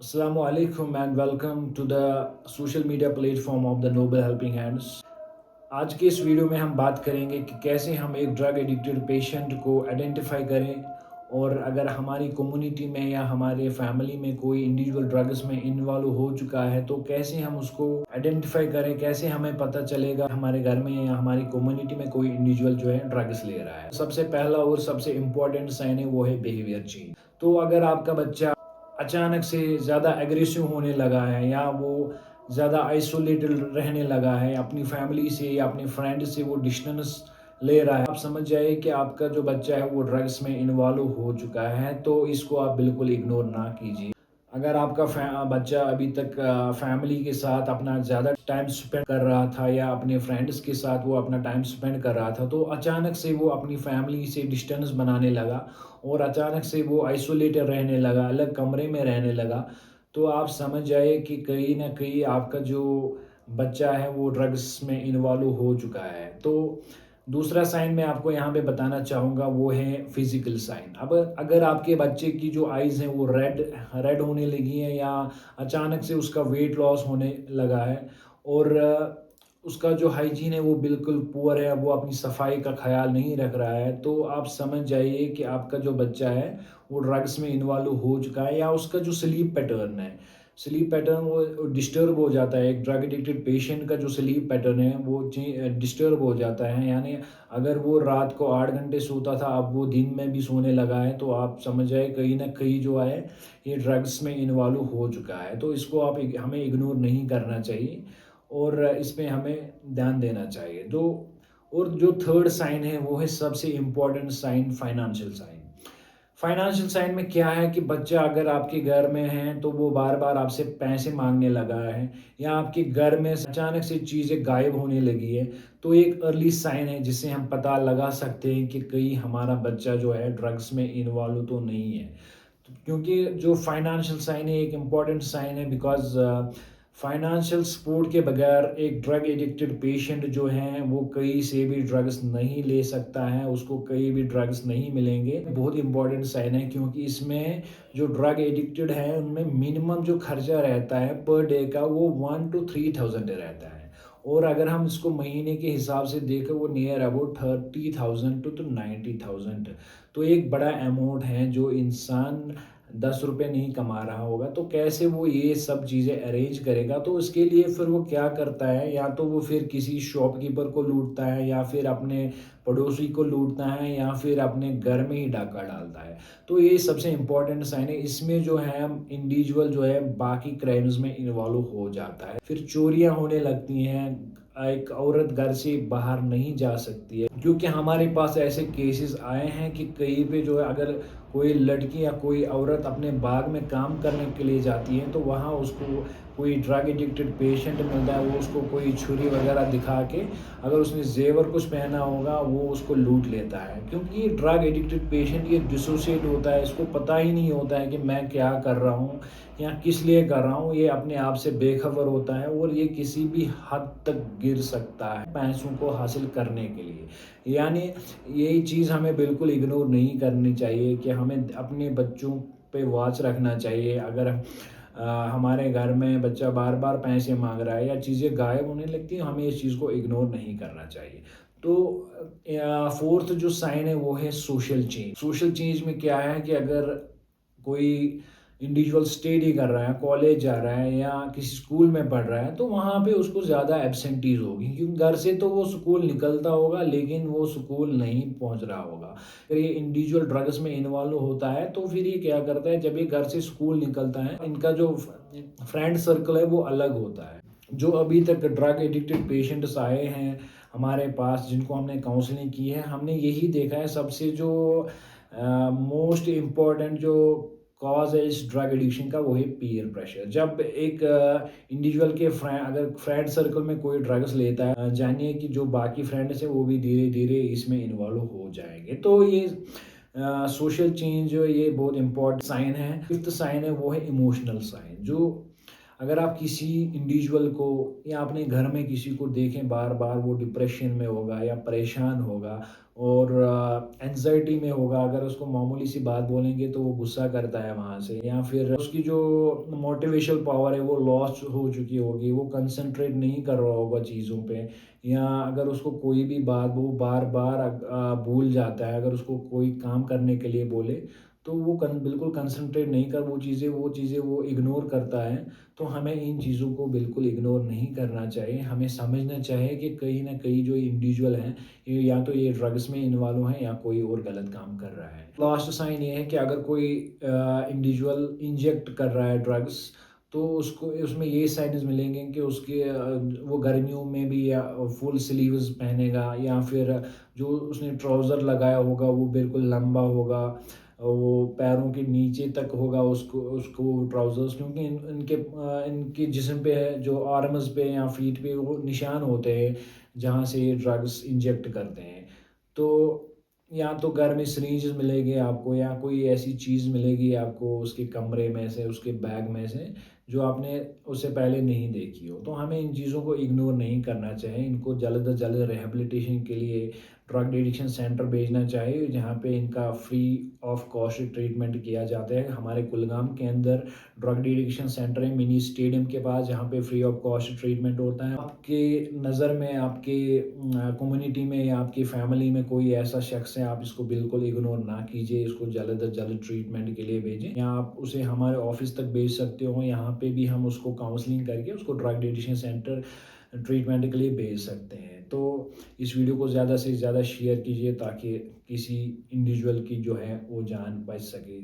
Assalamu alaikum and welcome to the social media platform of the Noble Helping Hands। आज के इस video में हम बात करेंगे कि कैसे हम एक ड्रग एडिक्टेड पेशेंट को आइडेंटिफाई करें और अगर हमारी कम्युनिटी में या हमारे फैमिली में कोई इंडिविजुअल ड्रग्स में इन्वॉल्व हो चुका है तो कैसे हम उसको आइडेंटिफाई करें, कैसे हमें पता चलेगा हमारे घर में या हमारी कम्युनिटी में कोई इंडिविजुअल जो है ड्रग्स ले रहा है। सबसे पहला और सबसे इम्पोर्टेंट साइन है वो है बिहेवियर चेंज। तो अगर आपका बच्चा अचानक से ज़्यादा एग्रेसिव होने लगा है या वो ज़्यादा आइसोलेटेड रहने लगा है अपनी फैमिली से या अपने फ्रेंड से, वो डिस्टेंस ले रहा है, आप समझ जाइए कि आपका जो बच्चा है वो ड्रग्स में इन्वॉल्व हो चुका है। तो इसको आप बिल्कुल इग्नोर ना कीजिए। अगर आपका बच्चा अभी तक फैमिली के साथ अपना ज़्यादा टाइम स्पेंड कर रहा था या अपने फ्रेंड्स के साथ वो अपना टाइम स्पेंड कर रहा था, तो अचानक से वो अपनी फैमिली से डिस्टेंस बनाने लगा और अचानक से वो आइसोलेटेड रहने लगा, अलग कमरे में रहने लगा, तो आप समझ जाइए कि कहीं ना कहीं आपका जो बच्चा है वो ड्रग्स में इन्वॉल्व हो चुका है। तो दूसरा साइन मैं आपको यहाँ पे बताना चाहूँगा वो है फिजिकल साइन। अब अगर आपके बच्चे की जो आइज़ हैं वो रेड रेड होने लगी हैं या अचानक से उसका वेट लॉस होने लगा है और उसका जो हाइजीन है वो बिल्कुल पुअर है, वो अपनी सफाई का ख्याल नहीं रख रहा है, तो आप समझ जाइए कि आपका जो बच्चा है वो ड्रग्स में इन्वॉल्व हो चुका है। या उसका जो स्लीप पैटर्न वो डिस्टर्ब हो जाता है। एक ड्रग एडिक्टेड पेशेंट का जो स्लीप पैटर्न है वो डिस्टर्ब हो जाता है, यानी अगर वो रात को 8 घंटे सोता था अब वो दिन में भी सोने लगा है, तो आप समझ जाए कहीं ना कहीं जो है ये ड्रग्स में इन्वॉल्व हो चुका है। तो इसको हमें इग्नोर नहीं करना चाहिए और इसमें हमें ध्यान देना चाहिए। और जो थर्ड साइन है वो है सबसे important sign, financial sign. Financial sign में क्या है कि बच्चा अगर आपके घर में है तो वो बार बार आपसे पैसे मांगने लगा है या आपके घर में अचानक से चीज़ें गायब होने लगी है, तो एक अर्ली साइन है जिससे हम पता लगा सकते हैं कि कहीं हमारा बच्चा जो है ड्रग्स में इन्वॉल्व तो नहीं है। क्योंकि जो फाइनेंशियल साइन है एक इम्पॉर्टेंट साइन है, बिकॉज फाइनेंशियल सपोर्ट के बगैर एक ड्रग एडिक्टेड पेशेंट जो है वो कहीं से भी ड्रग्स नहीं ले सकता है, उसको कहीं भी ड्रग्स नहीं मिलेंगे। बहुत इंपॉर्टेंट साइन है क्योंकि इसमें जो ड्रग एडिक्टेड है उनमें मिनिमम जो खर्चा रहता है पर डे का वो 1 to 3 थाउजेंड रहता है, और अगर हम इसको महीने के हिसाब से देखें वो नियर अबाउट 30,000 to 90,000। तो एक बड़ा अमाउंट है जो इंसान 10 रुपये नहीं कमा रहा होगा, तो कैसे वो ये सब चीज़ें अरेंज करेगा। तो उसके लिए फिर वो क्या करता है, या तो वो फिर किसी शॉपकीपर को लूटता है या फिर अपने पड़ोसी को लूटता है या फिर अपने घर में ही डाका डालता है। तो ये सबसे इम्पोर्टेंट साइन है। इसमें जो है इंडिविजुअल जो है बाकी क्राइम्स में इन्वॉल्व हो जाता है, फिर चोरियां होने लगती हैं। एक औरत घर से बाहर नहीं जा सकती है क्योंकि हमारे पास ऐसे केसेस आए हैं कि कहीं पे जो है अगर कोई लड़की या कोई औरत अपने बाग में काम करने के लिए जाती है तो वहाँ उसको कोई ड्रग एडिक्टेड पेशेंट मिलता है, वो उसको कोई छुरी वगैरह दिखा के अगर उसने जेवर कुछ पहना होगा वो उसको लूट लेता है। क्योंकि ये ड्रग एडिक्टेड पेशेंट ये डिसोसिएट होता है, इसको पता ही नहीं होता है कि मैं क्या कर रहा हूँ या किस लिए कर रहा हूँ, ये अपने आप से बेखबर होता है और ये किसी भी हद तक गिर सकता है पैसों को हासिल करने के लिए। यानी यही चीज़ हमें बिल्कुल इग्नोर नहीं करनी चाहिए कि हमें अपने बच्चों पे वॉच रखना चाहिए। अगर हमारे घर में बच्चा बार बार पैसे मांग रहा है या चीज़ें गायब होने लगती हैं, हमें इस चीज़ को इग्नोर नहीं करना चाहिए। तो फोर्थ जो साइन है वो है सोशल चेंज। सोशल चेंज में क्या है कि अगर कोई इंडिविजुअल स्टडी कर रहा है, कॉलेज जा रहा है या किसी स्कूल में पढ़ रहा है, तो वहाँ पे उसको ज़्यादा एब्सेंटीज होगी क्योंकि घर से तो वो स्कूल निकलता होगा लेकिन वो स्कूल नहीं पहुँच रहा होगा। अगर ये इंडिविजुअल ड्रग्स में इन्वॉल्व होता है तो फिर ये क्या करता है, जब ये घर से स्कूल निकलता है इनका जो फ्रेंड सर्कल है वो अलग होता है। जो अभी तक ड्रग एडिक्टेड पेशेंट्स आए हैं हमारे पास जिनको हमने काउंसलिंग की है, हमने यही देखा है सबसे जो मोस्ट इम्पॉर्टेंट जो कॉज है इस ड्रग एडिक्शन का वो है पीयर प्रेशर। जब एक इंडिविजुअल के अगर फ्रेंड सर्कल में कोई ड्रग्स लेता है, जानिए कि जो बाकी फ्रेंड्स हैं वो भी धीरे धीरे इसमें इन्वॉल्व हो जाएंगे। तो ये सोशल चेंज जो है ये बहुत इंपॉर्टेंट साइन है। फिफ्थ साइन है वो है इमोशनल साइन। जो अगर आप किसी इंडिविजुअल को या अपने घर में किसी को देखें बार बार वो डिप्रेशन में होगा या परेशान होगा और एंजाइटी में होगा, अगर उसको मामूली सी बात बोलेंगे तो वो गुस्सा करता है वहाँ से, या फिर उसकी जो मोटिवेशनल पावर है वो लॉस हो चुकी होगी, वो कंसंट्रेट नहीं कर रहा होगा चीज़ों पे, या अगर उसको कोई भी बात वो बार बार भूल जाता है, अगर उसको कोई काम करने के लिए बोले तो वो बिल्कुल कंसंट्रेट नहीं कर, वो चीज़ें वो इग्नोर करता है। तो हमें इन चीज़ों को बिल्कुल इग्नोर नहीं करना चाहिए, हमें समझना चाहिए कि कहीं ना कहीं जो इंडिविजुअल हैं ये या तो ये ड्रग्स में इन्वॉल्व हैं या कोई और गलत काम कर रहा है। लास्ट साइन ये है कि अगर कोई इंडिविजुअल इंजेक्ट कर रहा है ड्रग्स, तो उसको उसमें ये साइन्स मिलेंगे कि उसके वो गर्मियों में भी या फुल स्लीव्स पहनेगा, या फिर जो उसने ट्राउज़र लगाया होगा वो बिल्कुल लंबा होगा, वो पैरों के नीचे तक होगा उसको उसको ट्राउज़र्स, क्योंकि इनके जिस्म पे है जो आर्म्स पे या फीट पे वो निशान होते हैं जहाँ से ये ड्रग्स इंजेक्ट करते हैं। तो या तो घर में सिरिंज मिलेगी आपको, या कोई ऐसी चीज़ मिलेगी आपको उसके कमरे में से, उसके बैग में से, जो आपने उससे पहले नहीं देखी हो। तो हमें इन चीज़ों को इग्नोर नहीं करना चाहिए, इनको जल्द से जल्द रिहैबिलिटेशन के लिए ड्रग एडिक्शन सेंटर भेजना चाहिए, जहाँ पे इनका फ्री ऑफ कॉस्ट ट्रीटमेंट किया जाता है। हमारे कुलगाम के अंदर ड्रग एडिक्शन सेंटर है मिनी स्टेडियम के पास, जहाँ पे फ्री ऑफ कॉस्ट ट्रीटमेंट होता है। आपके नज़र में, आपके कम्युनिटी में या आपकी फैमिली में कोई ऐसा शख्स है, आप इसको बिल्कुल इग्नोर ना कीजिए, इसको जल्द से जल्द ट्रीटमेंट के लिए भेजें, या आप उसे हमारे ऑफिस तक भेज सकते हो, यहाँ पे भी हम उसको काउंसलिंग करके उसको ड्रग एडिक्शन सेंटर ट्रीटमेंट के लिए भेज सकते हैं। तो इस वीडियो को ज़्यादा से ज़्यादा शेयर कीजिए ताकि किसी इंडिविजुअल की जो है वो जान बच सके।